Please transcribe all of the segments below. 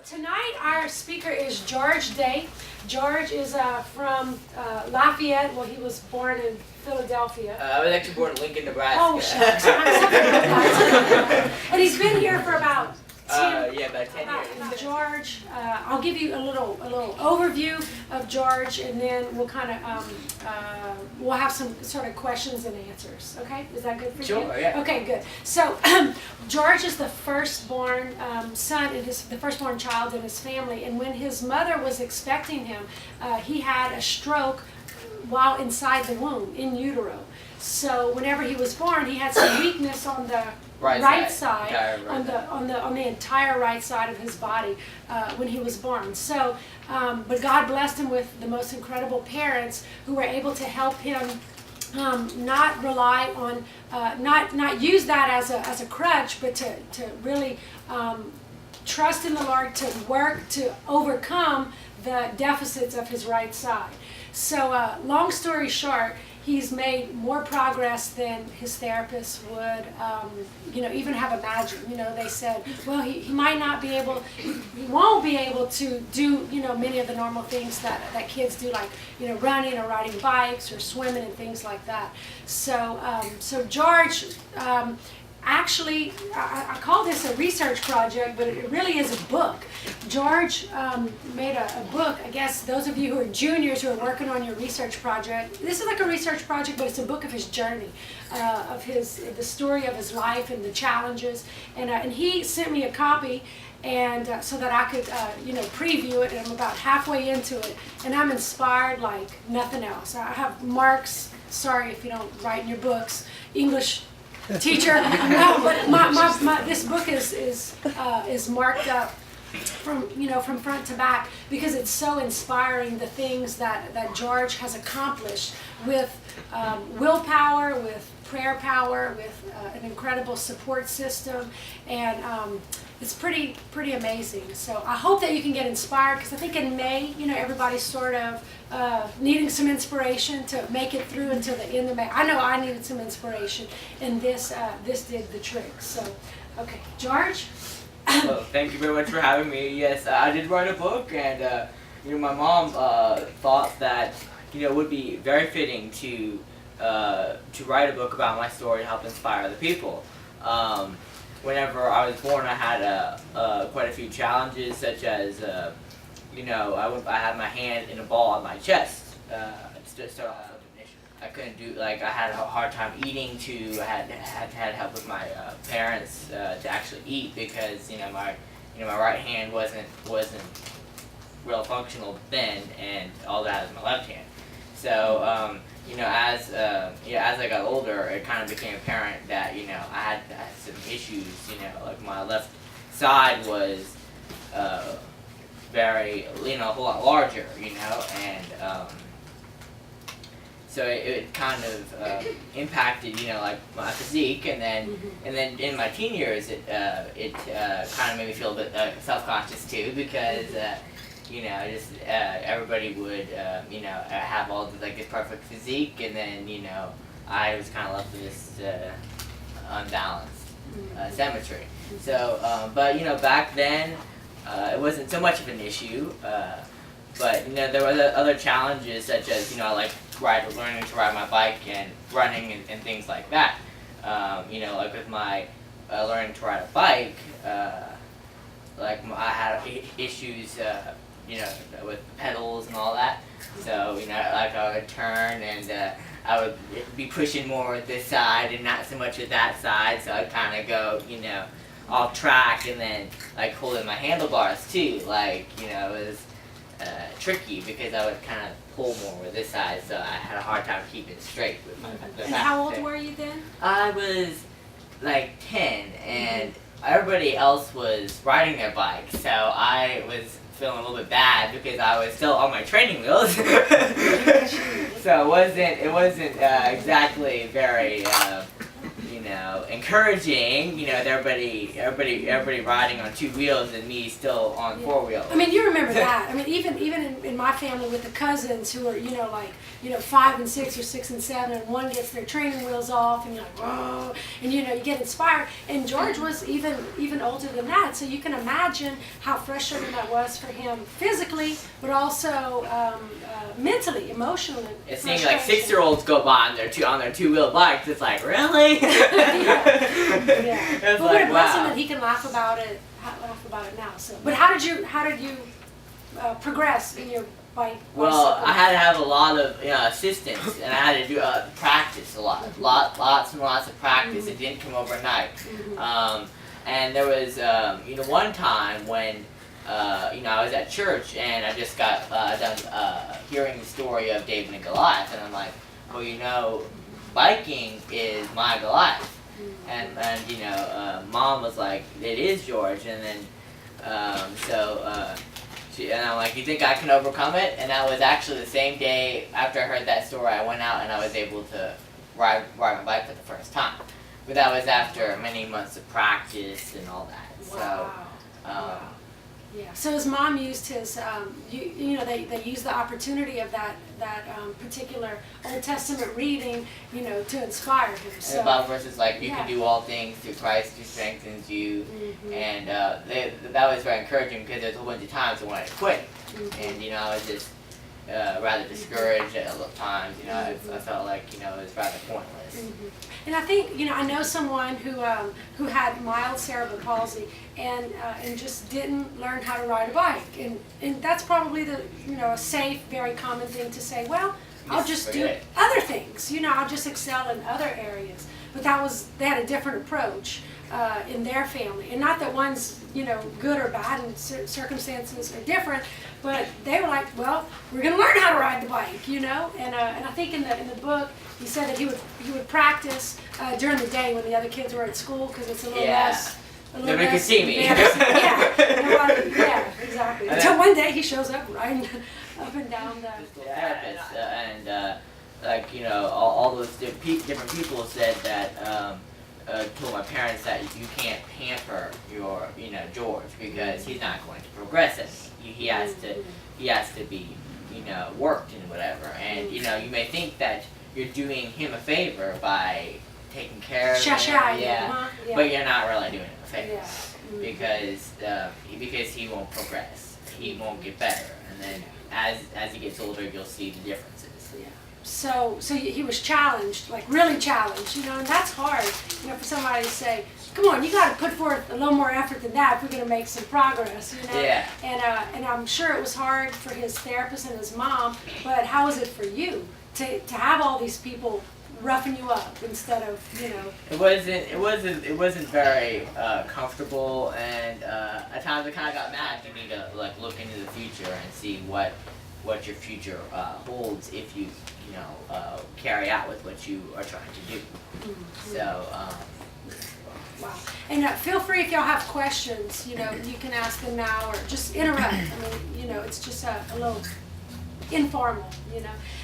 tonight our speaker is George Day. George is from Lafayette. Well, he was born in Philadelphia. I was actually born in Lincoln, Nebraska. Oh, shucks. I'm sorry about that. And he's been here for about 10 about 10 years. George, I'll give you a little overview of George, and then we'll kind of we'll have some sort of questions and answers. Okay, is that good for you? Sure. Yeah. Okay, good. So George is the firstborn son and the firstborn child in his family, and when his mother was expecting him, he had a stroke while inside the womb, in utero. So whenever he was born, he had some weakness on the right side, on the entire right side of his body when he was born. So, but God blessed him with the most incredible parents who were able to help him not rely on, not use that as a crutch, but to really trust in the Lord to work to overcome the deficits of his right side. So, long story short, he's made more progress than his therapist would, even have imagined. They said, well, he might not be able, he won't be able to do, many of the normal things that kids do, like, running or riding bikes or swimming and things like that. So, George, actually, I call this a research project, but it really is a book. George made a book. I guess those of you who are juniors who are working on your research project, this is like a research project, but it's a book of his journey, the story of his life and the challenges. And he sent me a copy, and so that I could, preview it. And I'm about halfway into it, and I'm inspired like nothing else. I have marks. Sorry if you don't write in your books, English teacher. No, but this book is marked up from front to back because it's so inspiring, the things that George has accomplished with willpower, with prayer power, with an incredible support system, and it's pretty amazing. So I hope that you can get inspired, because I think in May, everybody's sort of needing some inspiration to make it through until the end of May. I know I needed some inspiration, and this did the trick. So, okay, George. Well, thank you very much for having me. Yes, I did write a book, and my mom thought that it would be very fitting to write a book about my story to help inspire other people. Whenever I was born, I had quite a few challenges, such as I had my hand in a ball on my chest. To start off with an issue, I couldn't do, I had a hard time eating too. I had help with my parents to actually eat, because my right hand wasn't real functional then, and all that is my left hand. So as I got older, it kind of became apparent that I had some issues. Like my left side was very a whole lot larger, and so it kind of impacted my physique, and then in my teen years it kind of made me feel a bit self-conscious too, because everybody would have all this perfect physique, and then I was kind of left with this unbalanced symmetry. So but back then it wasn't so much of an issue, but there were other challenges, such as learning to ride my bike and running and things like that. With my learning to ride a bike, I had issues with pedals and all that. So, I would turn, and I would be pushing more with this side and not so much with that side, so I'd kind of go, off track, and then, holding my handlebars too, it was tricky, because I would kind of pull more with this side, so I had a hard time keeping it straight with my back. And how old were you then? I was, 10, and everybody else was riding their bike, so I was feeling a little bit bad because I was still on my training wheels. So it wasn't exactly very encouraging, everybody riding on 2 wheels and me still on 4 wheels. I mean, you remember that. I mean, even in my family with the cousins who are, 5 and 6 or 6 and 7, and one gets their training wheels off, and you're like, whoa, and you get inspired. And George was even older than that, so you can imagine how frustrating that was for him physically, but also mentally, emotionally. It seems like 6-year-olds go by on their 2-wheel bikes. It's like, really? Yeah. It's But like, it wow. wasn't that he can laugh about it now. So, but how did you progress in your bike? Well, bicycle? I had to have a lot of assistance, and I had to do practice a lot, lots and lots of practice. It didn't come overnight. And there was, one time when, I was at church, and I just got done hearing the story of David and Goliath, and I'm like, well, biking is my Goliath. And Mom was like, it is George, and then, and I'm like, you think I can overcome it? And that was actually the same day after I heard that story, I went out and I was able to ride my bike for the first time. But that was after many months of practice and all that. Wow. So, Yeah. So his mom used his, they used the opportunity of that particular Old Testament reading, to inspire him. and So the Bible verse is like, you Yeah. can do all things through Christ who strengthens you. And that was very encouraging because there's a whole bunch of times I wanted to quit. And, I was just rather discouraged at a lot of times. I felt like, it was rather pointless. And I think, I know someone who had mild cerebral palsy and just didn't learn how to ride a bike, and that's probably a safe, very common thing to say. Well, I'll just do other things. I'll just excel in other areas. But they had a different approach in their family, and not that one's good or bad, and circumstances are different. But they were like, well, we're going to learn how to ride the bike, And I think in the book he said that he would practice during the day when the other kids were at school because it's a little less. Nobody could see me. Yeah, exactly. Until one day he shows up riding up and down the. All those different people said that. Told my parents that you can't pamper your George because he's not going to progress it. He has to be worked and whatever. And you may think that you're doing him a favor by taking care of him. Yeah. But you're not really doing him a favor Yeah. because he won't progress. He won't get better. And then as he gets older, you'll see the differences. Yeah. So he was challenged, like really challenged, and that's hard, for somebody to say, come on, you got to put forth a little more effort than that if we're going to make some progress, Yeah. And I'm sure it was hard for his therapist and his mom, but how was it for you to have all these people roughing you up instead of, It wasn't very comfortable, and at times I kind of got mad. You need to look into the future and see what your future holds if you carry out with what you are trying to do. So. Wow. And feel free if y'all have questions, you can ask them now or just interrupt. I mean, it's just a little informal,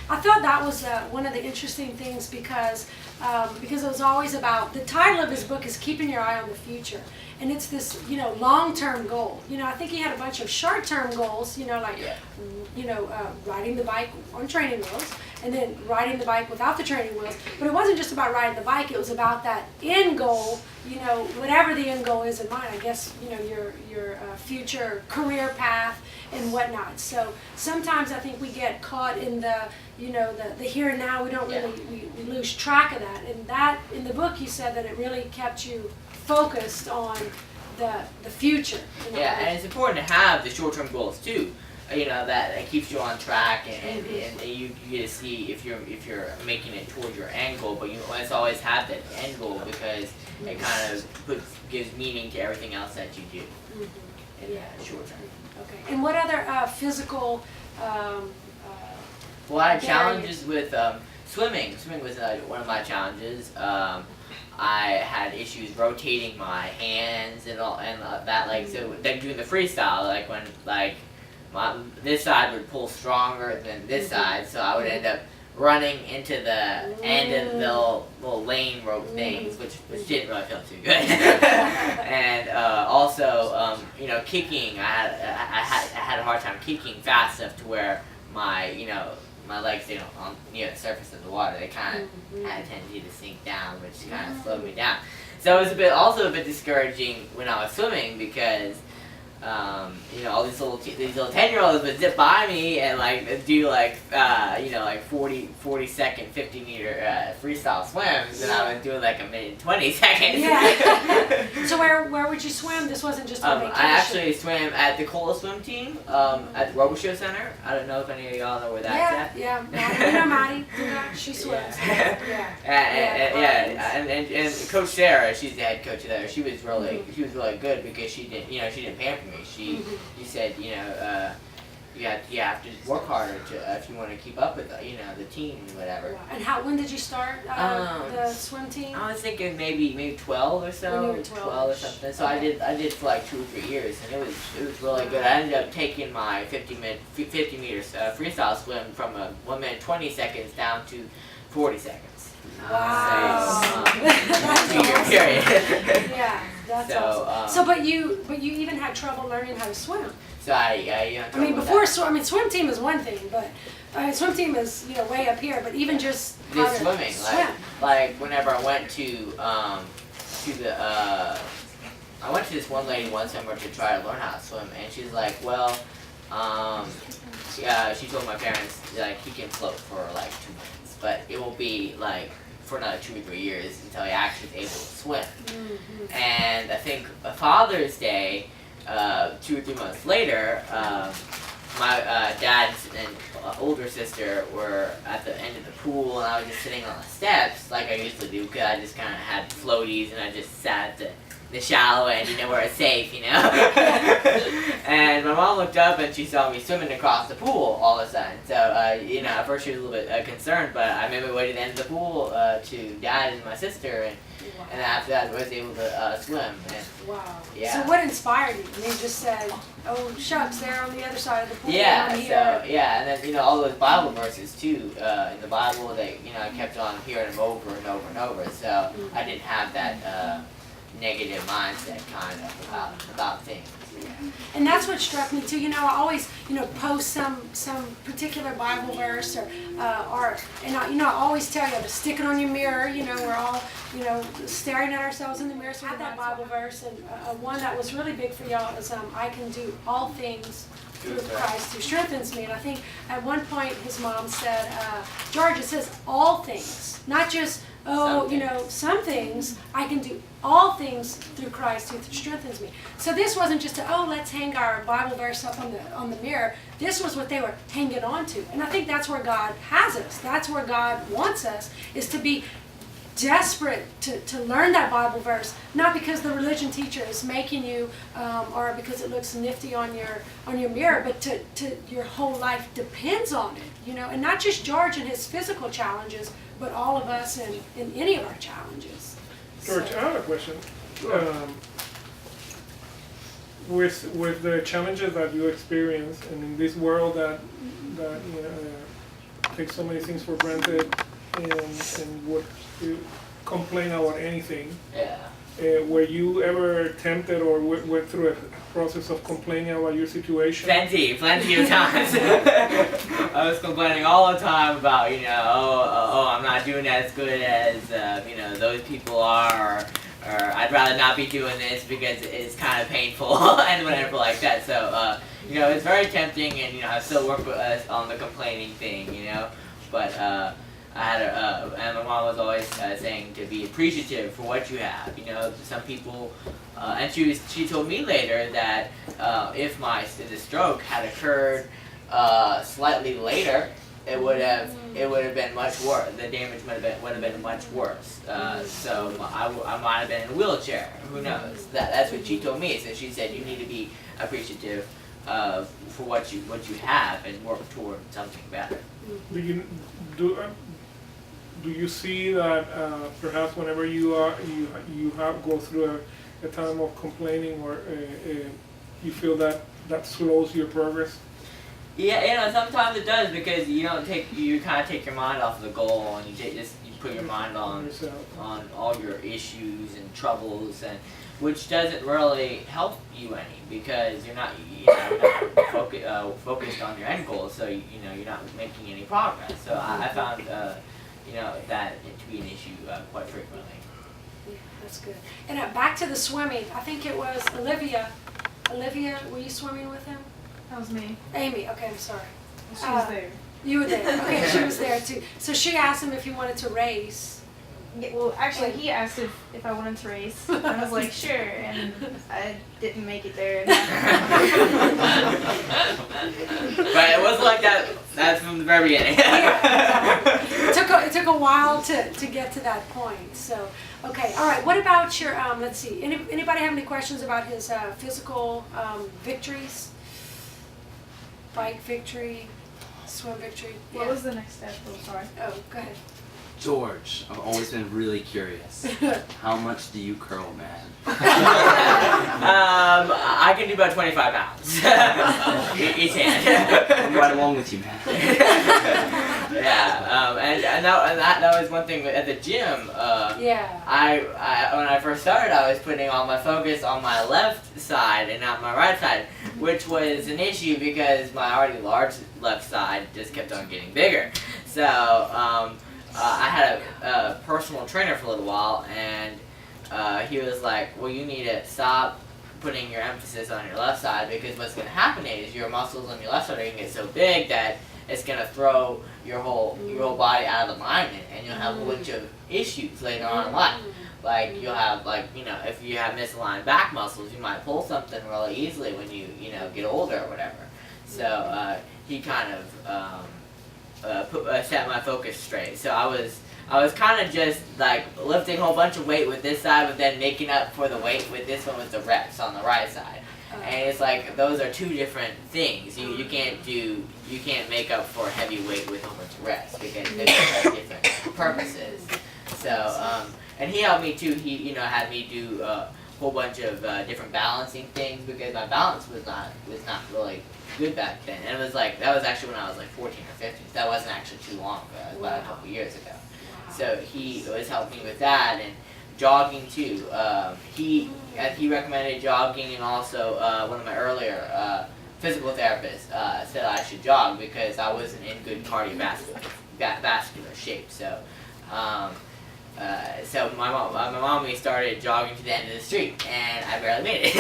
I thought that was one of the interesting things because it was always about, the title of his book is Keeping Your Eye on the Future. And it's this, long-term goal. I think he had a bunch of short-term goals, riding the bike on training wheels, and then riding the bike without the training wheels. But it wasn't just about riding the bike, it was about that end goal, whatever the end goal is in mind, I guess, your future career path and whatnot. So sometimes I think we get caught in the here and now, we don't really, we lose track of that. And that, in the book, you said that it really kept you focused on the future. And it's important to have the short-term goals too. That keeps you on track, and you get to see if you're making it towards your end goal. But you must always have that end goal because it kind of gives meaning to everything else that you do in the short term. Okay. And what other physical? Well, I had challenges with swimming. Swimming was one of my challenges. I had issues rotating my hands and all and that. So then doing the freestyle, when this side would pull stronger than this side, so I would end up running into the end of the little lane rope things, which didn't really feel too good. And also, you know, kicking. I had a hard time kicking fast enough to where my my legs, you know, on near the surface of the water, they kind of had a tendency to sink down, which kind of slowed me down. So it was also a bit discouraging when I was swimming because. You know, all these little 10-year-olds would zip by me and like do like you know, like 40-second 50-meter freestyle swims, and I was doing like a minute and 20 seconds. Yeah. So where would you swim? This wasn't just a vacation. I actually swam at the Cola swim team at the Robo Show Center. I don't know if any of y'all know where that's at. Yeah. You know Maddie. She swims. And Coach Sarah, she's the head coach there. She was really good because she didn't pamper me. She said, you know, you have to work harder if you want to keep up with the team and whatever. Wow. And when did you start the swim team? I was thinking maybe 12 or so. When you were 12 or something. So okay. I did for like 2 or 3 years, and it was really good. I ended up taking my 50 meters freestyle swim from 1 minute 20 seconds down to 40 seconds. Wow. So, 2-year period. Yeah, that's awesome. But you even had trouble learning how to swim. So I mean, swim team is one thing, but swim team is way up here. But even just swimming, like whenever I went to I went to this one lady one summer to try to learn how to swim, and she's like, well, she told my parents like he can float for like 2 months, but it will be like for another 2 or 3 years until he actually is able to swim. Mm-hmm. And I think Father's Day, 2 or 3 months later, my dad and older sister were at the end of the pool, and I was just sitting on the steps like I usually do because I just kind of had floaties and I just sat at the shallow end, where it's safe, And my mom looked up and she saw me swimming across the pool all of a sudden. So, at first she was a little bit concerned, but I made my way to the end of the pool to Dad and my sister, and after that I was able to swim. And, wow. Yeah. So what inspired you? And you just said, oh shucks, they're on the other side of the pool. Yeah, and then, all those Bible verses too, in the Bible, they, I kept on hearing them over and over and over, so I didn't have that, negative mindset kind of about things. Yeah. And that's what struck me too. I always post some particular Bible verse I always tell you to stick it on your mirror. We're all staring at ourselves in the mirror. So I had that Bible verse, and one that was really big for y'all is I can do all things through Christ who strengthens me. And I think at one point his mom said, George, it says all things, not just some things. I can do all things through Christ who strengthens me. So this wasn't just let's hang our Bible verse up on the mirror. This was what they were hanging on to. And I think that's where God has us. That's where God wants us, is to be desperate to learn that Bible verse, not because the religion teacher is making you or because it looks nifty on your mirror, but to your whole life depends on it, and not just George and his physical challenges, but all of us in any of our challenges. George, I have a question. With the challenges that you experience, and in this world that takes so many things for granted and would complain about anything. Yeah. Were you ever tempted or went through a process of complaining about your situation? Plenty of times. I was complaining all the time about, I'm not doing as good as, those people are, or I'd rather not be doing this because it's kind of painful and whatever like that. So, it's very tempting, and, I still work on the complaining thing, but, I had and my mom was always saying to be appreciative for what you have. Some people, and she told me later that if the stroke had occurred slightly later, it would have been much worse. The damage would have been much worse. So I might have been in a wheelchair. Who knows? That's what she told me. So she said you need to be appreciative for what you have and work toward something better. Do you see that perhaps whenever you go through a time of complaining, or you feel that slows your progress? Yeah, sometimes it does because you kind of take your mind off of the goal and you put your mind on all your issues and troubles, and which doesn't really help you any because you're not focused on your end goal, so you're not making any progress. So I found that to be an issue quite frequently. Yeah, that's good. And back to the swimming. I think it was Olivia. Olivia, were you swimming with him? That was me. Amy. Okay, I'm sorry. She was there. You were there. Okay, she was there too. So she asked him if he wanted to race. Yeah, well, actually, he asked if I wanted to race. And I was like, sure, and I didn't make it there. But it wasn't like that. That's from the very beginning. Yeah, it took a while to get to that point. So, okay, all right. What about your? Let's see. Anybody have any questions about his physical victories? Bike victory, swim victory. What was the next step? Oh, sorry. Oh, go ahead. George, I've always been really curious. How much do you curl, man? I can do about 25 pounds each hand. I'm right along with you, man. Yeah, and that was one thing at the gym. Yeah. I when I first started, I was putting all my focus on my left side and not my right side, which was an issue because my already large left side just kept on getting bigger. So. I had a personal trainer for a little while, and he was like, well, you need to stop putting your emphasis on your left side because what's going to happen is your muscles on your left side are going to get so big that it's going to throw your whole body out of alignment, and you'll have a bunch of issues later on in life. Like you'll have if you have misaligned back muscles, you might pull something really easily when you get older or whatever. So he kind of set my focus straight. So I was kind of just like lifting a whole bunch of weight with this side, but then making up for the weight with this one with the reps on the right side. And it's like those are two different things. You can't make up for heavy weight with a whole bunch of reps because they have different purposes. So and he helped me too. He had me do a whole bunch of different balancing things because my balance was not really good back then. And it was like that was actually when I was like 14 or 15. So that wasn't actually too long ago. It was about a couple years ago. So he was helping me with that and jogging too. He recommended jogging, and also one of my earlier physical therapists said I should jog because I wasn't in good cardiovascular shape. So so my mom and me started jogging to the end of the street, and I barely made it.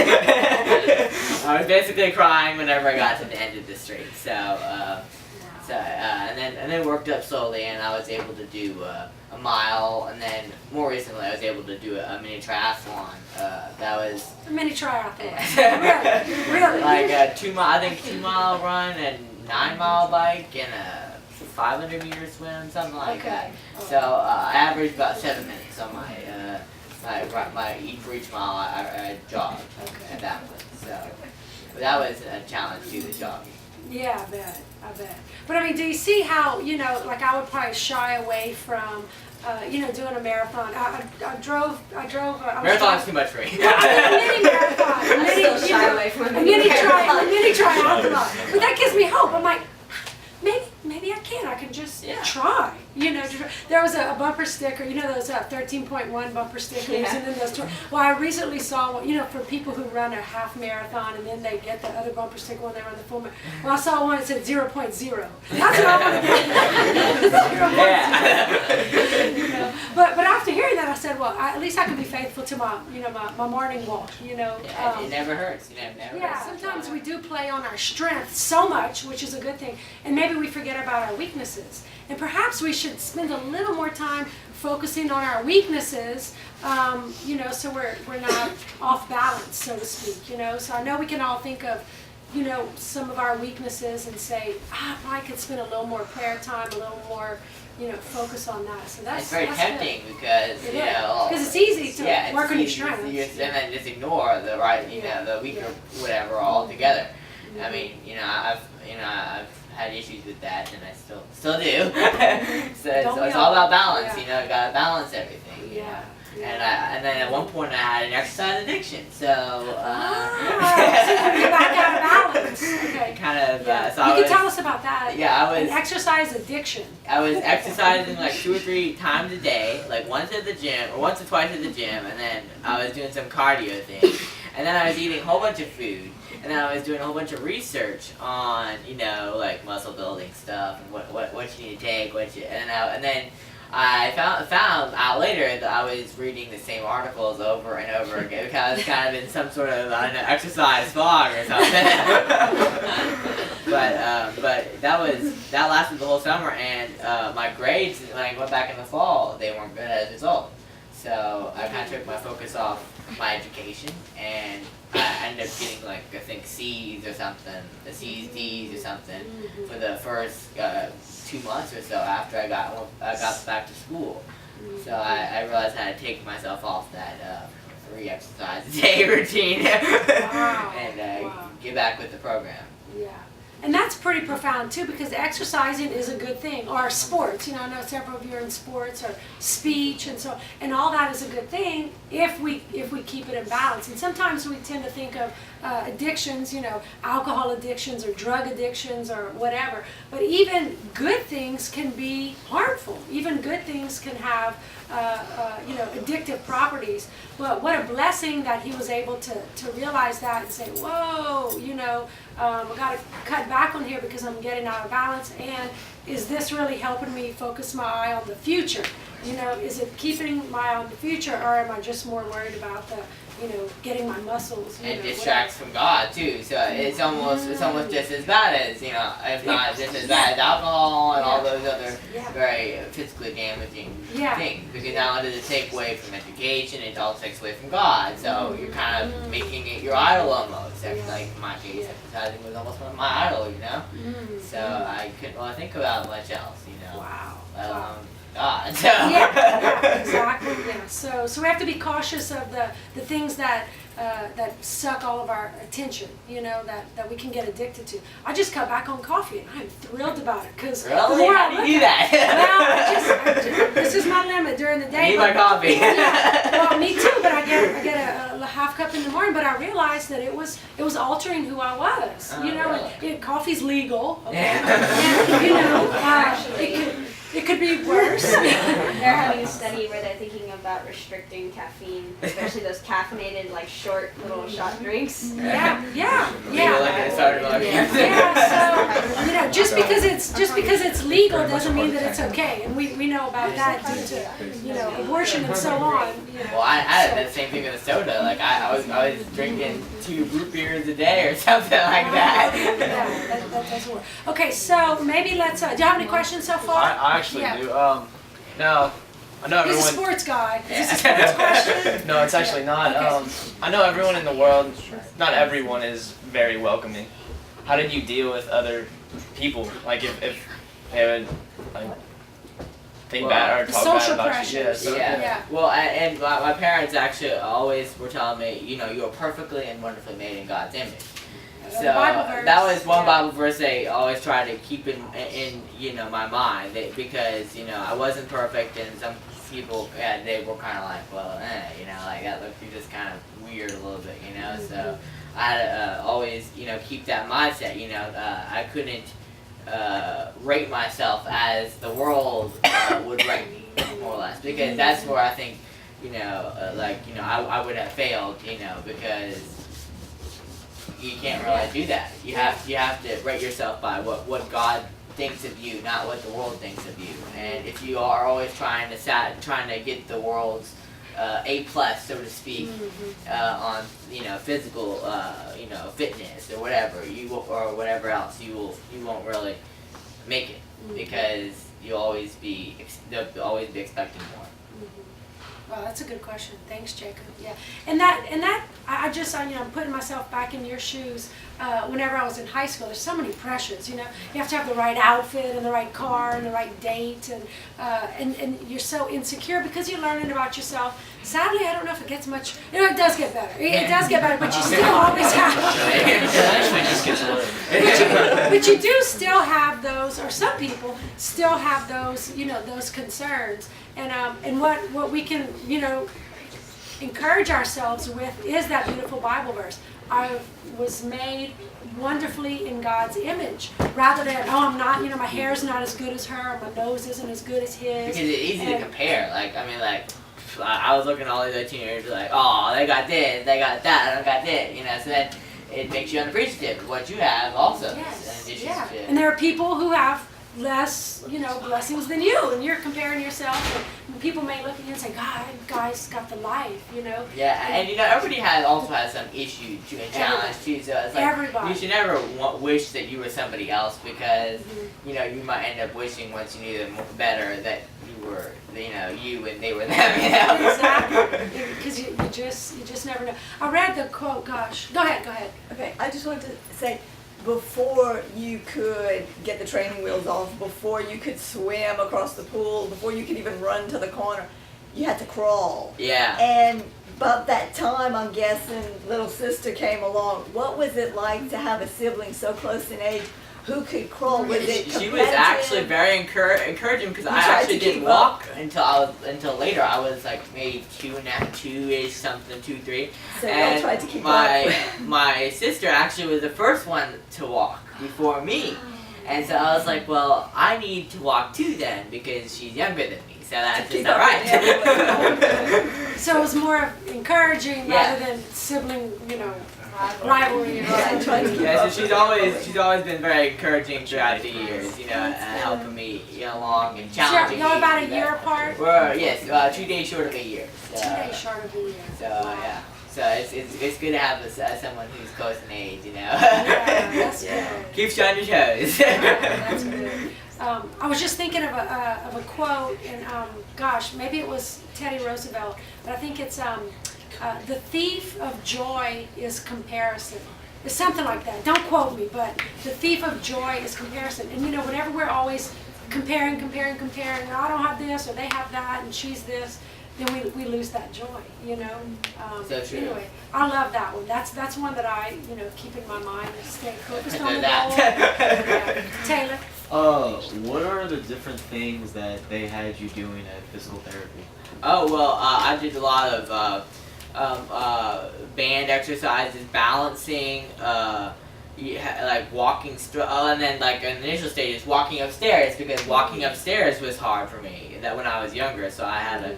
I was basically crying whenever I got to the end of the street. So and then worked up slowly, and I was able to do a mile, and then more recently I was able to do a mini triathlon. That was a mini triathlon. really? Like a 2-mile run and 9-mile bike and a 500 meter swim, something like that. So I averaged about 7 minutes on for each mile I jogged at that point. So that was a challenge too, the jogging. Yeah, I bet. But I mean, do you see how, like I would probably shy away from, doing a marathon. I drove. Marathon's too much for me. A mini marathon. A mini triathlon. But that gives me hope. I'm like, maybe I can. I can just try. There was a bumper sticker. Those 13.1 bumper stickers, and then those. Well, I recently saw one. For people who run a half marathon and then they get the other bumper sticker when they run the full marathon. Well, I saw one that said 0.0. That's what I want to get. But after hearing that, I said, well, at least I can be faithful to my my morning walk. It never hurts. Never hurts. Sometimes we do play on our strengths so much, which is a good thing, and maybe we forget about our weaknesses. And perhaps we should spend a little more time focusing on our weaknesses, so we're not off balance, so to speak. So I know we can all think of, some of our weaknesses and say, I could spend a little more prayer time, a little more, focus on that. So that's very tempting because because it's easy to work on your strengths. And then just ignore the the weaker whatever altogether. I mean, I've had issues with that, and I still do. So it's all about balance. You gotta balance everything. Yeah. And then at one point I had an exercise addiction. So so you're back out of balance. Okay. Kind of So You I can was, tell us about that. yeah, An exercise addiction. I was exercising like 2 or 3 times a day, like once at the gym or once or twice at the gym, and then I was doing some cardio thing, and then I was eating a whole bunch of food, and then I was doing a whole bunch of research on, you know, like muscle building stuff and what you need to take, and then I found out later that I was reading the same articles over and over again because I was kind of in some sort of, I don't know, exercise fog or something. But that lasted the whole summer, and my grades when I went back in the fall, they weren't good as a result. So I kind of took my focus off my education, and I ended up getting like I think C's or something, the C's, D's or something for the first 2 months or so after I got back to school. So I realized I had to take myself off that 3 exercise a day routine and get back with the program. Yeah. And that's pretty profound too, because exercising is a good thing. Or sports, you know, I know several of you are in sports, or speech, and all that is a good thing if we keep it in balance. And sometimes we tend to think of addictions, you know, alcohol addictions or drug addictions or whatever. But even good things can be harmful. Even good things can have you know, addictive properties. But what a blessing that he was able to realize that and say, whoa, you know, I got to cut back on here because I'm getting out of balance. And is this really helping me focus my eye on the future? You know, is it keeping my eye on the future, or am I just more worried about the, you know, getting my muscles? And distracts from God too. So it's almost just as bad as, you know, if not just as bad as alcohol and all those other very physically damaging things. Because not only does it take away from education, it also takes away from God. So you're kind of making it your idol almost. Like in my case, exercising was almost one of my idols, you know. So I couldn't really think about much else, you know. Wow. God. Yeah, exactly. Yeah. So we have to be cautious of the things that suck all of our attention. You know, that we can get addicted to. I just cut back on coffee, and I'm thrilled about it because the Really? more How I do look you do at that? well, this is my limit during the day. I need my coffee. Yeah, well, me too. But I get a half cup in the morning. But I realized that it was altering who I was. Oh, You know, really? coffee's legal. Okay? Yeah. And, you know, it could be worse. They're having a study where they're thinking about restricting caffeine, especially those caffeinated, like short little shot drinks. Yeah. So you know, just because it's legal doesn't mean that it's okay, and we know about that due to, you know, abortion and so on. You know. Well, I had the same thing with the soda. Like I was drinking 2 root beers a day or something like that. Yeah, that doesn't work. Okay, so maybe let's. Do you have any questions so far? I actually do. Now, I know He's a everyone. sports guy. Is this a sports question? No, it's actually not. Okay. I know everyone in the world. Not everyone is very welcoming. How did you deal with other people? Like if they would like think bad or The talk social bad about pressures. you? Yeah. Well, and my parents actually always were telling me, you know, you are perfectly and wonderfully made in God's image. So Bible verse. that was one Bible verse they always tried to keep in you know, my mind, because, you know, I wasn't perfect, and some people they were kind of like, well, you know, like that looked just kind of weird a little bit, you know. So I had to always, you know, keep that mindset. You know, I couldn't rate myself as the world would rate me, more or less, because that's where I think, you know, like, you know, I would have failed, you know, because you can't really do that. You have to rate yourself by what God thinks of you, not what the world thinks of you. And if you are always trying to get the world's A+, so to speak, on, you know, physical, you know, fitness or whatever, or whatever else, you won't really make it, because they'll always be expecting more. Well, that's a good question. Thanks, Jacob. Yeah, and that I just, you know, I'm putting myself back in your shoes. Whenever I was in high school, there's so many pressures. You know, you have to have the right outfit and the right car and the right date, and you're so insecure because you're learning about yourself. Sadly, I don't know if it gets much. You know, it does get better. It does get better, but you still always have. It actually just gets worse. But you do still have those, or some people still have those, you know, those concerns. And what we can, you know, encourage ourselves with is that beautiful Bible verse. I was made wonderfully in God's image, rather than, oh, I'm not, my hair's not as good as her, or my nose isn't as good as his. Because it's easy to And- compare. Like, I mean, like, I was looking at all these other teenagers like, oh, they got this, they got that, I don't got this, so then it makes you unappreciative of what you have also. Yes, in addition yeah. to- And there are people who have less, blessings than you, and you're comparing yourself, and people may look at you and say, God, guy's got the life, Yeah, and everybody also has some issue too, and challenge too. So it's like Everybody. you should never wish that you were somebody else because you might end up wishing once you knew them better that you were you and they were them. Exactly, because you just never know. I read the quote. Gosh, go ahead. Okay, I just wanted to say, before you could get the training wheels off, before you could swim across the pool, before you could even run to the corner, you had to crawl. Yeah. And about that time, I'm guessing little sister came along. What was it like to have a sibling so close in age who could crawl? Was it She was actually competitive? very encouraging because You I tried actually to didn't keep walk until later. I was like maybe 2-ish something, 2, 3. So y'all And tried to keep my up. my sister actually was the first one to walk before me, and so I was like, well, I need to walk too then because she's younger than me. So that's just keep not up right. with everyone. So it was more encouraging Yeah. rather than sibling, rivalry. Yeah, trying to keep Yeah, so up. she's always been very encouraging throughout the years, helping me along and So y'all challenging me. about a year apart? We're 2 days short of a year. 2 days short of a year. So yeah, so it's good to have someone who's close in age, Yeah, that's good. Keeps you on your toes. That's good. I was just thinking of a quote, and gosh, maybe it was Teddy Roosevelt, but I think it's the thief of joy is comparison. It's something like that. Don't quote me, but the thief of joy is comparison. And whenever we're always comparing, I don't have this or they have that, and she's this, then we lose that joy. So true. Anyway, I love that one. That's one that I keep in my mind and stay focused on the goal. That. Yeah. Taylor. What are the different things that they had you doing at physical therapy? Oh well, I did a lot of band exercises, balancing, like walking, and then like in the initial stages, walking upstairs because walking upstairs was hard for me. That when I was younger, so I had to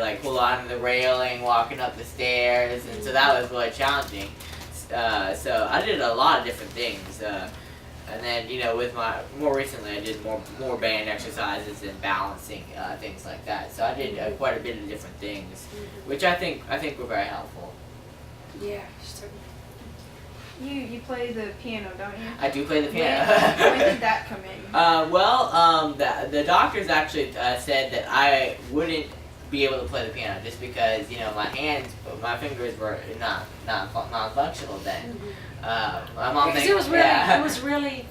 like hold on to the railing, walking up the stairs, and so that was really challenging. So I did a lot of different things. And then with more recently, I did more band exercises and balancing things like that. So I did quite a bit of different things, which I think were very helpful. Yeah. Certainly. You play the piano, don't you? I do play the When piano. did that come in? The doctors actually said that I wouldn't be able to play the piano just because my fingers were non-functional then. My mom Because thinks it was really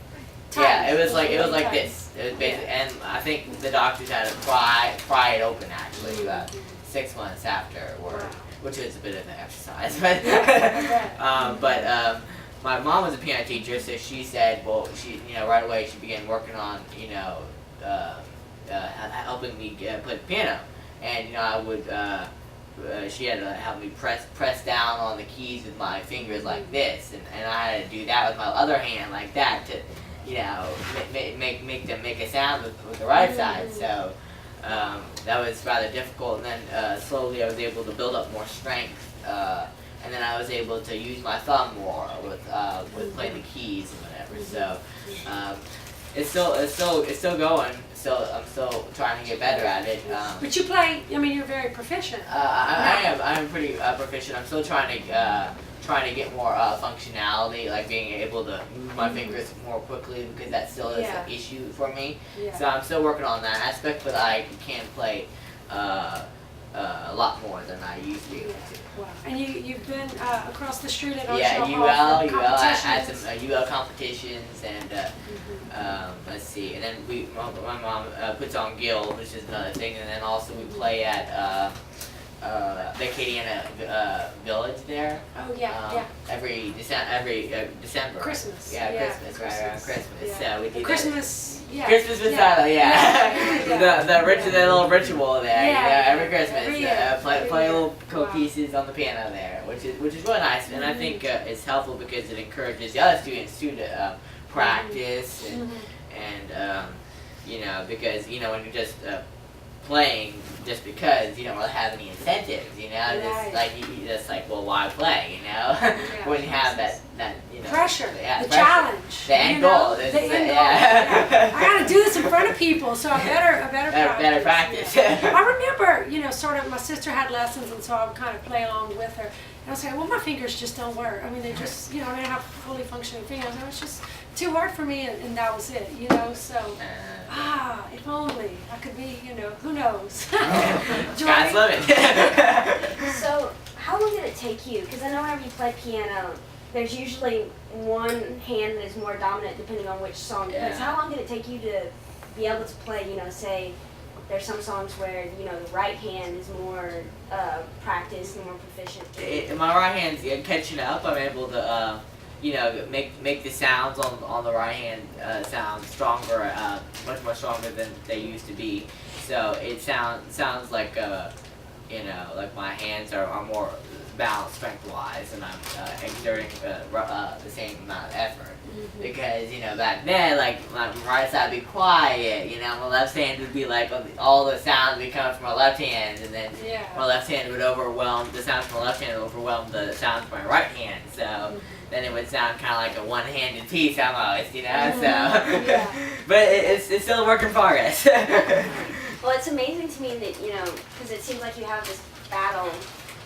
tight. yeah, it was like really tight. this. It was basically, and I think the doctors had to pry it open actually about 6 months afterward, Wow. which was a bit of an exercise. I bet. But my mom was a piano teacher, so she said, well, she right away she began working on helping me play the piano, and I would. She had to help me press down on the keys with my fingers like this, and I had to do that with my other hand like that to, make them make a sound with the right side. So that was rather difficult, and then slowly I was able to build up more strength, and then I was able to use my thumb more with playing the keys and whatever. So it's still going. I'm still trying to get better at it. But you play. You're very proficient. I'm pretty proficient. I'm still trying to get more functionality, like being able to move my fingers more quickly because that still is Yeah. an issue for me. Yeah. So I'm still working on that aspect, but I can play a lot more than I used to be able to. Wow. And you've been across the street at Yeah, Archel UL. Hall for I had competitions. some UL competitions, and let's see, and then my mom puts on Guild, which is another thing, and then also we play at the Acadiana village there. Oh yeah. Every December. Christmas. Yeah, Yeah, Christmas, right around Christmas. Yeah. So we do that. Christmas. Yeah. Christmas with yeah. Silo, Yeah. the little ritual there, Yeah, every Christmas. every year. Play little Wow. pieces on the piano there, which is really nice, and I think it's helpful because it encourages the other students too to practice and because when you're just playing just because you don't really have any incentives, just Right. you just well, why play, when you have that Pressure, yeah, the pressure. challenge, The end goal. The It's, end goal. yeah. Yeah. I gotta do this in front of people, so I better Better practice. Yeah. I remember, sort of, my sister had lessons, and so I would kind of play along with her. And I was like, well, my fingers just don't work. I mean, they just, I have fully functioning fingers. And it was just too hard for me, and that was it, So, if only I could be, who knows? Sky's the limit. So, how long did it take you? Because I know whenever you play piano, there's usually one hand that is more dominant depending on which song you play. So how long did it take you to be able to play, say, there's some songs where, the right hand is more practiced and more proficient? My right hand's catching up. I'm able to, make the sounds on the right hand sound stronger, much more stronger than they used to be. So it sounds like, like my hands are more balanced strength-wise, and I'm exerting the same amount of effort. Because back then, my right side would be quiet. My left hand would be all the sounds would come from my left hand, and then my left hand would overwhelm the sounds from my left hand would overwhelm the sounds from my right hand. So then it would sound kind of like a one-handed piece almost, So, but it's still a work in progress. Well, it's amazing to me that because it seems like you have this battle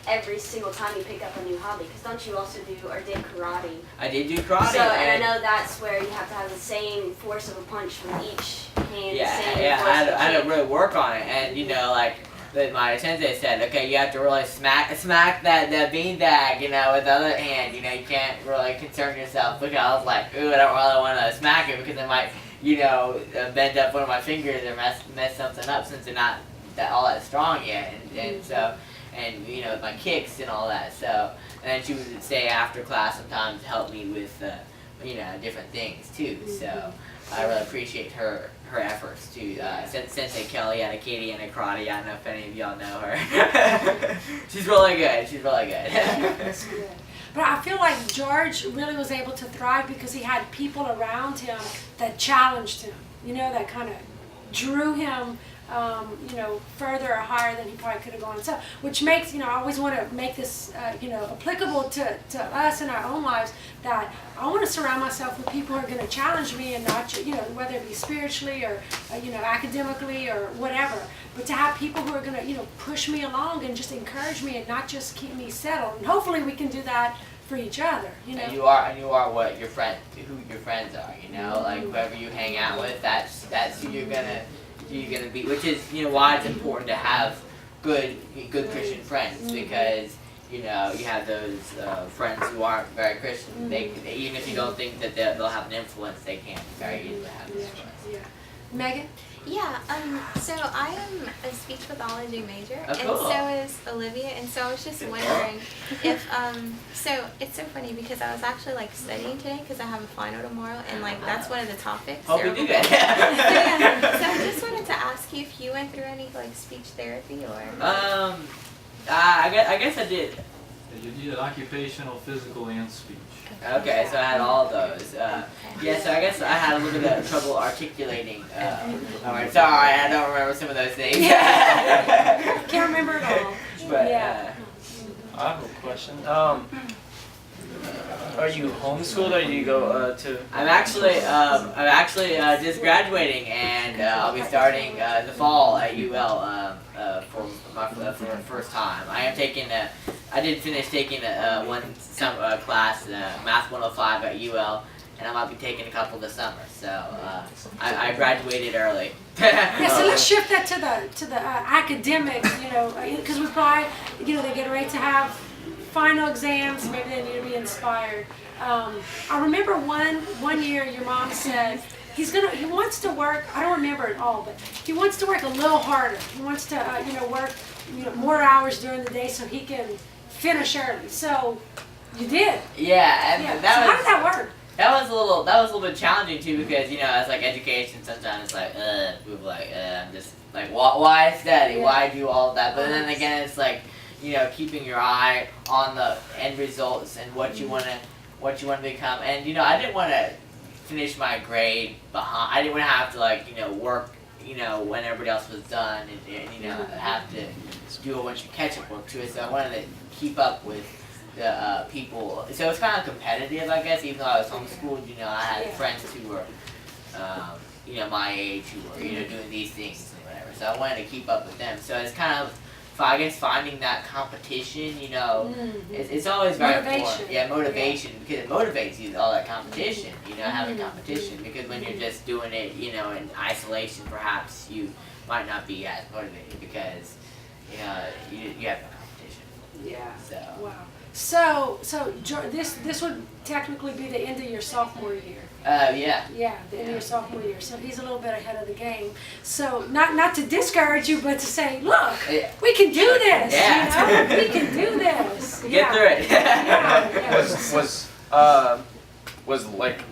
every single time you pick up a new hobby. Because don't you also did karate? I did do karate. So, and I know that's where you have to have the same force of a punch from each hand. I had to really work on it, and my sensei said, okay, you have to really smack that beanbag, with the other hand. You can't really concern yourself, because I was like, ooh, I don't really want to smack it because it might, bend up one of my fingers or mess something up since they're not all that strong yet, and so. And with my kicks and all that, so and then she would stay after class sometimes to help me with different things too. So I really appreciate her efforts too. Sensei Kelly at Acadiana Karate. I don't know if any of y'all know her. She's really good. That's good. But I feel like George really was able to thrive because he had people around him that challenged him. That kind of drew him. Further or higher than he probably could have gone. So, which makes, I always want to make this, applicable to us in our own lives, that I want to surround myself with people who are going to challenge me and not, whether it be spiritually or, academically or whatever, but to have people who are going to, push me along and just encourage me and not just keep me settled. And hopefully we can do that for each other, And you are what who your friends are, whoever you hang out with, that's who you're gonna be, which is why it's important to have good Christian friends, because you have those friends who aren't very Christian. They even if you don't think that they'll have an influence, they can very easily have an influence. Yeah. Megan? Yeah, so I am a speech pathology major, Oh, cool. and so is Olivia, and so I was just wondering if, so it's so funny because I was actually studying today because I have a final tomorrow, and that's one of the topics. Hope you do So I just wanted to ask you if you went through any speech therapy or. I guess I did. You did occupational, physical, and speech. Okay, so I had all of those. So I guess I had a little bit of trouble articulating. Sorry, I don't remember some of those things. Can't remember it all. But, I have a question. Are you homeschooled or do you go to? I'm actually just graduating, and I'll be starting in the fall at UL for the first time. I did finish taking some class, Math 105 at UL, and I might be taking a couple this summer. So I graduated early. So let's shift that to the academic, because we probably, they get ready to have final exams, maybe they need to be inspired. I remember one year your mom said he wants to work, I don't remember it all, but he wants to work a little harder. He wants to, work more hours during the day so he can finish early. So you did. Yeah, and Yeah. that So was how did that work? that was a little bit challenging too, because it's like education. Sometimes it's like people like I'm just like why study, Yeah. why do all of that? But then again, it's like keeping your eye on the end results and what you want to become. And I didn't want to finish my grade behind. I didn't want to have to work when everybody else was done and have to do a bunch of catch-up work to it. So I wanted to keep up with the people. So it's kind of competitive, I guess. Even though I was homeschooled, I had friends who were, my age who were, doing these things and whatever. So I wanted to keep up with them. So it's kind of, I guess, finding that competition. It's always very important. Motivation. Yeah, motivation, because it motivates you, all that competition. Having competition, because when you're just doing it, in isolation, perhaps you might not be as motivated because you have no competition. Yeah. So. Wow. So this would technically be the end of your sophomore year. Yeah. Yeah, the end of your sophomore year. So he's a little bit ahead of the game. So not to discourage you, but to say, look, we can do this. Yeah. We can do this. Get through it. Yeah. Was like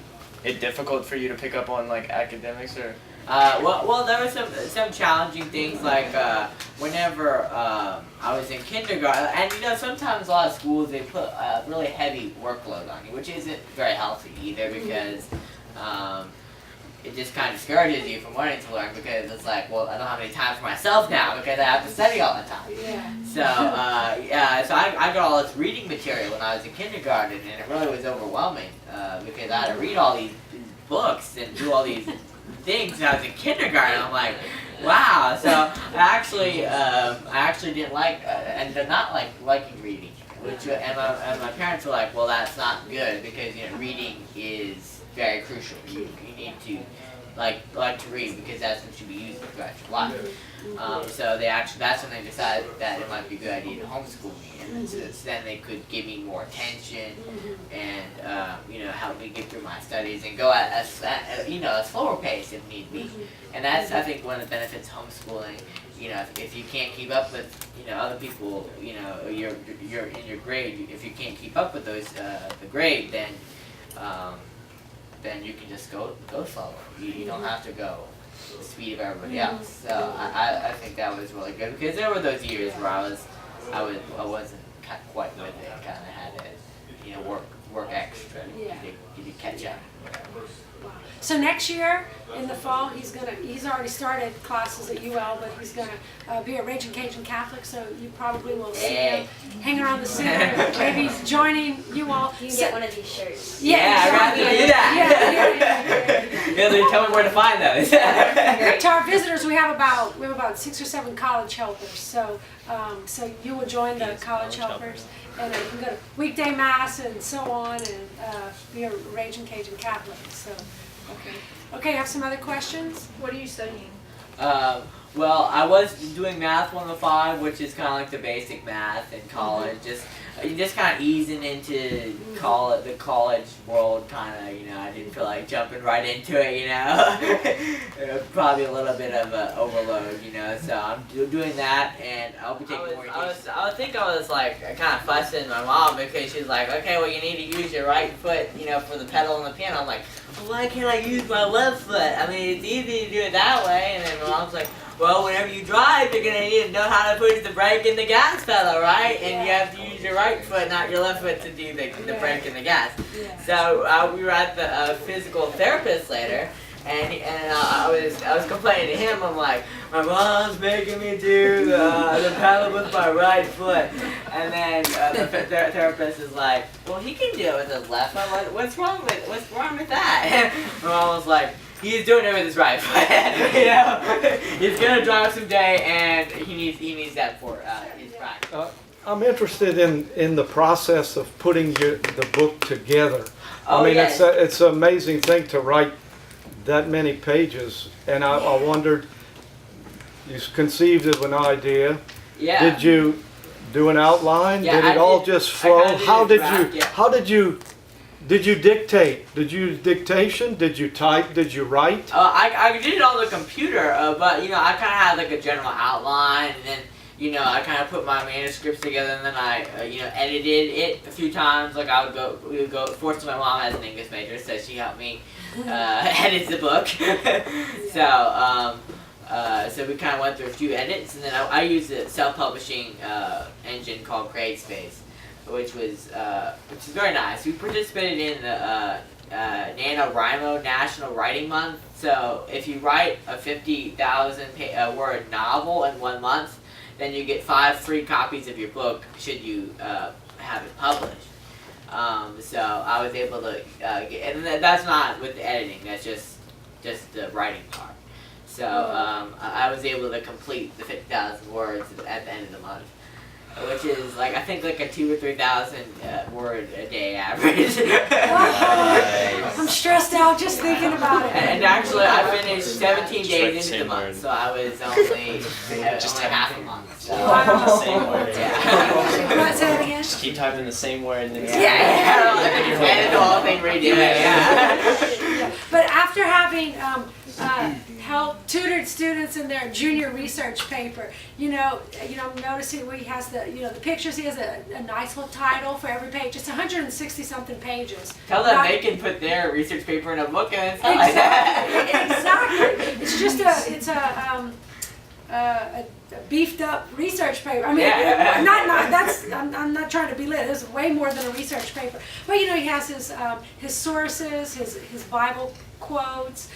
it difficult for you to pick up on like academics or? Well, there were some challenging things like whenever I was in kindergarten, and sometimes a lot of schools they put a really heavy workload on you, which isn't very healthy either because it just kind of discourages you from wanting to learn because it's like, well, I don't have any time for myself now because I have to study all the time. Yeah. So I got all this reading material when I was in kindergarten, and it really was overwhelming because I had to read all these books and do all these things when I was in kindergarten. I'm like, wow. So I actually didn't like and did not like liking reading, and my parents were like, well, that's not good because reading is very crucial. You need to like to read because that's what you'll be using throughout your life. So that's when they decided that it might be a good idea to homeschool me, and so then they could give me more attention and help me get through my studies and go at a slower pace if need be. And that's I think one of the benefits of homeschooling. If you can't keep up with other people, you're in your grade. If you can't keep up with those the grade, then you can just go slower. You don't have to go the speed of everybody else. So I think that was really good because there were those years where I wasn't quite with it. Kind of had to work extra to catch up. Wow. So next year in the fall, he's already started classes at UL, but he's gonna be a Raging Cajun Catholic. So you probably will see him hanging around the center, maybe joining you all. You can get one of these shirts. Yeah, I'd rather do that. Yeah, they tell me where to find those. To our visitors, we have about 6 or 7 college helpers. So you will join the college helpers, and you can go to weekday mass and so on, and be a Raging Cajun Catholic. So, okay. Have some other questions? What are you studying? Well, I was doing Math 105, which is kind of like the basic math in college. Just kind of easing into the college world. Kind of, I didn't feel like jumping right into it. Probably a little bit of an overload, So I'm doing that, and I'll be taking more. I think I was like kind of fussing at my mom because she's like, okay, well, you need to use your right foot, for the pedal on the piano. I'm like, well, why can't I use my left foot? I mean, it's easy to do it that way. And then my mom's like, well, whenever you drive, you're going to need to know how to push the brake and the gas pedal, right? And you have to use your right foot, not your left foot, to do the brake and the gas. So we were at the physical therapist later, and I was complaining to him. I'm like, my mom's making me do the pedal with my right foot. And then the therapist is like, well, he can do it with his left foot. What's wrong with that? My mom was like, he's doing it with his right foot. He's gonna drive someday, and he needs that for his practice. I'm interested in the process of putting the book together. Oh, I mean, yes. it's an amazing thing to write that many pages, and I wondered, you conceived of an idea. Yeah. Did you do an outline? Yeah, did it all just flow? How did you dictate? Did you use dictation? Did you type? Did you write? I did it on the computer, but I kind of had like a general outline, and I kind of put my manuscripts together, and then I, edited it a few times. Like we would go. Fortunately, my mom has an English major, so she helped me edit the book. So we kind of went through a few edits, and then I used a self-publishing engine called CreateSpace, which is very nice. We participated in the NaNoWriMo National Writing Month. So if you write a 50,000 word novel in 1 month, then you get 5 free copies of your book should you have it published. So I was able to and that's not with the editing. That's just the writing part. So I was able to complete the 50,000 words at the end of the month, which is I think a 2,000 or 3,000 word a day average. I'm stressed out just thinking about it. And actually, I finished 17 days into the month, so I was only half a month. So. The same word. Yeah. Say that again. Just keep typing the same word and then And the whole thing redo it. Yeah. But after having helped tutored students in their junior research paper, I'm noticing where he has the pictures. He has a nice little title for every page. It's 160 something pages. Tell them they can put their research paper in a book and it's like that. Exactly. It's just a beefed up research paper. I mean, I'm not trying to belittle. It's way more than a research paper. But he has his sources, his Bible quotes,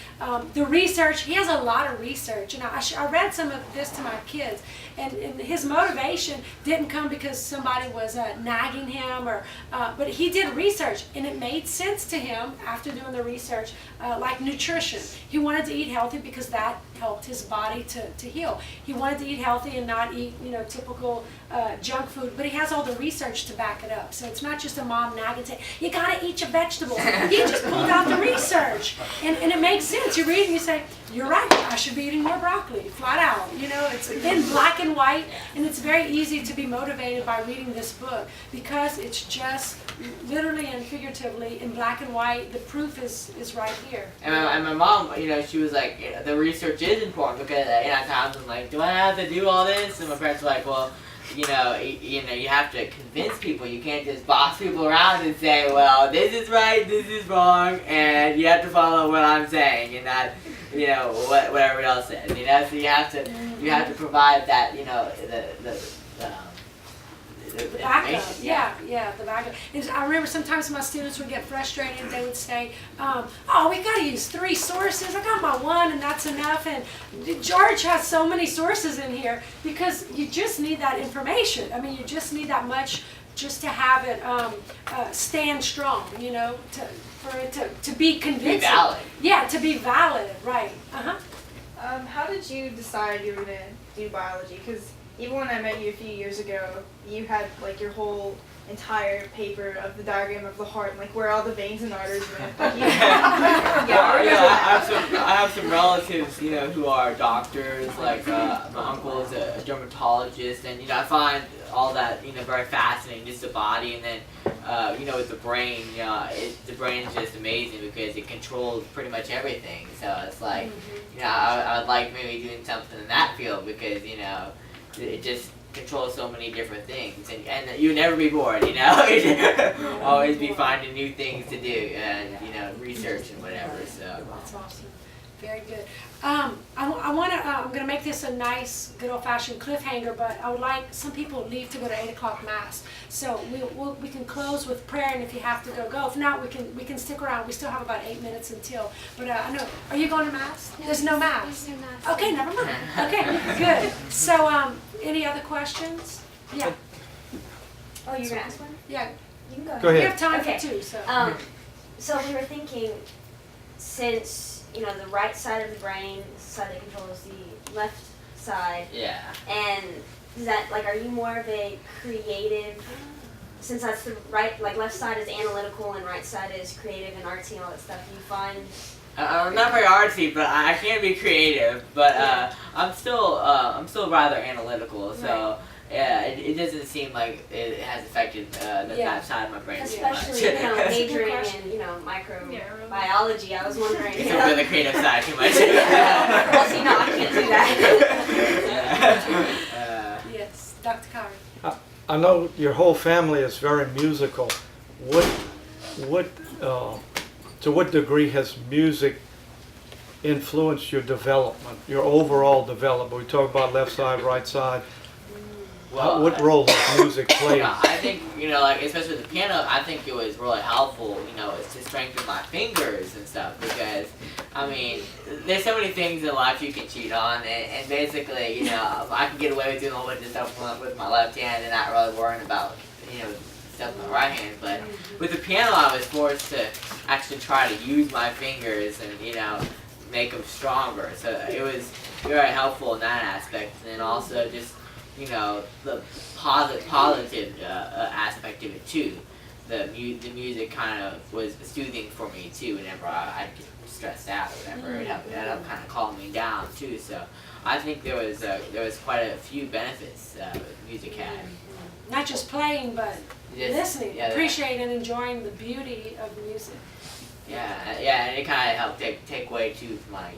the research. He has a lot of research, and I read some of this to my kids, and his motivation didn't come because somebody was nagging him, but he did research, and it made sense to him after doing the research, like nutrition. He wanted to eat healthy because that helped his body to heal. He wanted to eat healthy and not eat typical junk food, but he has all the research to back it up. So it's not just a mom nagging saying, you gotta eat your vegetables. He just pulled out the research, and it makes sense. You read and you say, you're right, I should be eating more broccoli, flat out. It's in black and white, and it's very easy to be motivated by reading this book because it's just literally and figuratively in black and white. The proof is right here. And my mom, she was like, the research is important because at times I'm like, do I have to do all this? And my parents were like, well, you have to convince people. You can't just boss people around and say, well, this is right, this is wrong, and you have to follow what I'm saying, and not, what everyone else says. So you have to provide that, the backup, the backup. And I remember sometimes my students would get frustrated. They would say, "Oh, we got to use 3 sources. I got my 1, and that's enough." And George has so many sources in here because you just need that information. I mean, you just need that much just to have it stand strong. For it to be convincing. Be valid. Yeah, to be valid. Right. How did you decide you were gonna do biology? Because even when I met you a few years ago, you had your whole entire paper of the diagram of the heart, and where all the veins and arteries went. I have some relatives, who are doctors. Like my uncle is a dermatologist, and I find all that very fascinating, just the body, and then with the brain, the brain is just amazing because it controls pretty much everything. So it's like, I would like maybe doing something in that field because it just controls so many different things, and you never be bored, always be finding new things to do, and research and whatever. So that's awesome. Very good. I'm gonna make this a nice, good old-fashioned cliffhanger, but I would like some people leave to go to 8 o'clock mass. So we can close with prayer, and if you have to go. If not, we can stick around. We still have about 8 minutes until. But I know. Are you going to mass? No, there's no mass. There's no mass. Okay, never mind. Okay, good. So any other questions? Yeah. Oh, you're gonna ask one? Yeah. You can go ahead. Go ahead. We have time Okay. for 2. So. So we were thinking, since the right side of the brain, the side that controls the left side, and is that are you more of a creative? Since that's the right, left side is analytical and right side is creative and artsy and all that stuff. Do you find? I'm not very artsy, but I can be creative. But I'm still rather analytical. So. Yeah, it doesn't seem like it has affected that side of my brain Especially, too much. majoring in, microbiology. I was wondering. It's over the creative side too much. Well, see, no, I can't do that. Yes. Dr. Coward. I know your whole family is very musical. What, to what degree has music influenced your development, your overall development? We talk about left side, right side. Well, What role has music played? I think, like, especially with the piano, I think it was really helpful, to strengthen my fingers and stuff, because, I mean, there's so many things in life you can cheat on, and basically, I can get away with doing a whole bunch of stuff with my left hand and not really worrying about, stuff with my right hand, but with the piano, I was forced to actually try to use my fingers and, make them stronger, so it was very helpful in that aspect, and then also just, the positive aspect of it too. The music kind of was soothing for me too. Whenever I get stressed out or whatever, it helped kind of calm me down too. So I think there was quite a few benefits music had. Not just playing, but Just, listening, yeah, appreciating and enjoying the beauty of music. Yeah, and it kind of helped take away too from my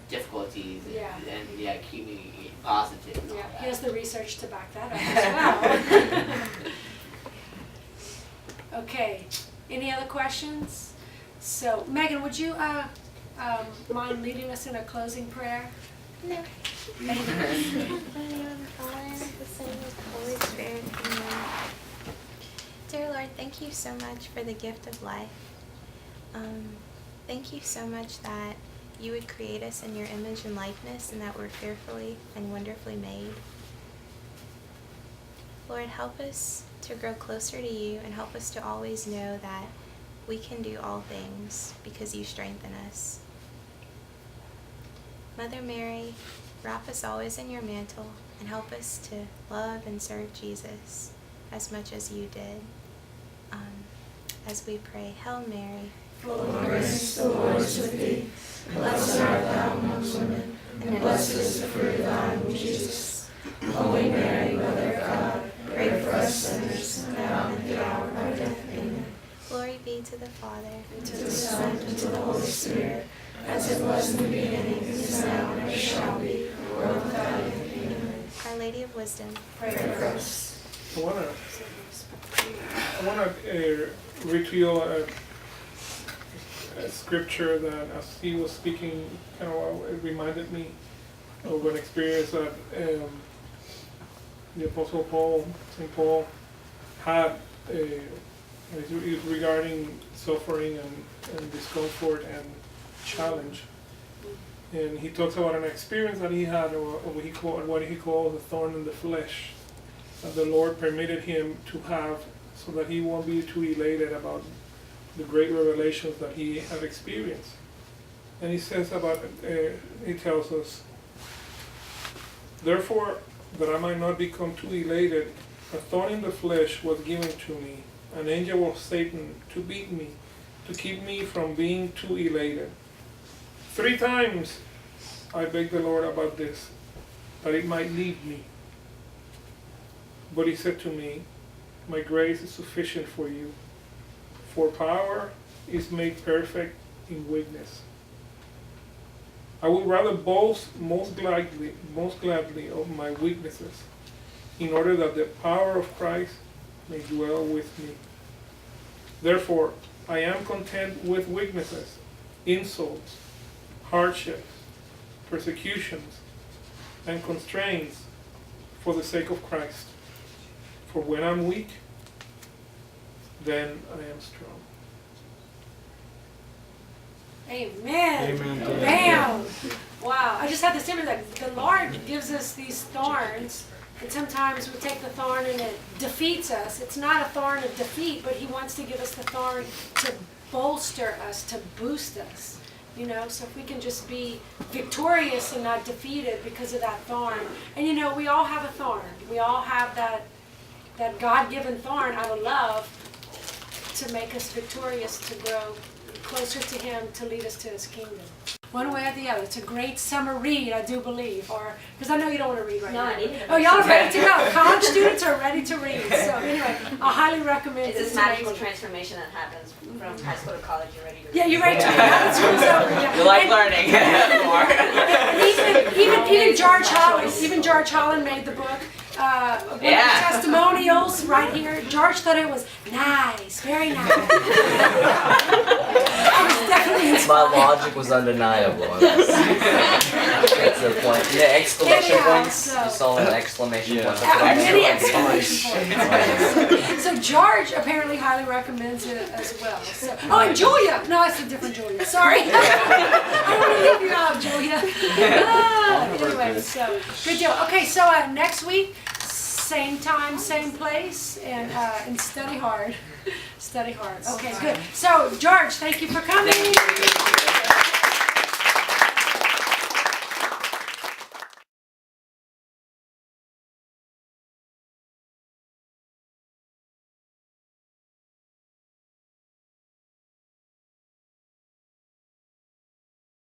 difficulties and keep me positive. And all that. He has the research to back that up as well. Okay, any other questions? So, Megan, would you mind leading us in a closing prayer? No. Thank you. In the name of the Father, the Son, and the Holy Spirit. Amen. Dear Lord, thank you so much for the gift of life. Thank you so much that you would create us in your image and likeness, and that we're fearfully and wonderfully made. Lord, help us to grow closer to you, and help us to always know that we can do all things because you strengthen us. Mother Mary, wrap us always in your mantle, and help us to love and serve Jesus as much as you did. As we pray, Hail Mary, full of grace, the Lord is with thee. Blessed art thou amongst women, and blessed is the fruit of thy womb, Jesus. Holy Mary, Mother of God, pray for us sinners, now and at the hour of our death. Amen. Glory be to the Father, and to the Son, and to the Holy Spirit, as it was in the beginning, is now, and ever shall be, world without end. Amen. Our Lady of Wisdom, pray for us. I want to read to you a scripture that, as he was speaking, it reminded me of an experience that the Apostle Paul, St. Paul, had. It's regarding suffering and discomfort and challenge. And he talks about an experience that he had, or what he called a thorn in the flesh, that the Lord permitted him to have, so that he won't be too elated about the great revelations that he had experienced. And he says he tells us, therefore, that I might not become too elated, a thorn in the flesh was given to me, an angel of Satan, to beat me, to keep me from being too elated. 3 times I begged the Lord about this, that it might leave me. But he said to me, my grace is sufficient for you, for power is made perfect in weakness. I would rather boast most gladly of my weaknesses, in order that the power of Christ may dwell with me. Therefore, I am content with weaknesses, insults, hardships, persecutions, and constraints for the sake of Christ. For when I'm weak, then I am strong. Amen. Amen. Bam. Wow. I just had this image that the Lord gives us these thorns, and sometimes we take the thorn and it defeats us. It's not a thorn of defeat, but he wants to give us the thorn to bolster us, to boost us. So if we can just be victorious and not defeated because of that thorn. And we all have a thorn. We all have that God-given thorn out of love to make us victorious, to grow closer to him, to lead us to his kingdom. One way or the other. It's a great summer read, I do believe. Because I know you don't want to read right now. Oh, y'all are ready to go. College students are ready to read. So anyway, I highly recommend it's this magical transformation that happens from high school to college. You're ready to read. Yeah, you're ready to read. Now that school's over. Yeah. You like learning more. Even George Holland made the book. one of the testimonials right here. George thought it was nice, very nice. I was definitely My inspired. logic was undeniable. That's the point. Yeah, exclamation Anyhow, points. so- You saw an exclamation point. Many exclamation points. So George apparently highly recommends it as well. So, oh, and Julia. No, it's a different Julia. Sorry. I don't want to leave you out, Julia. Anyway, so good deal. Okay, so next week, same time, same place, and study hard. Study hard. Okay, good. So George, thank you for coming.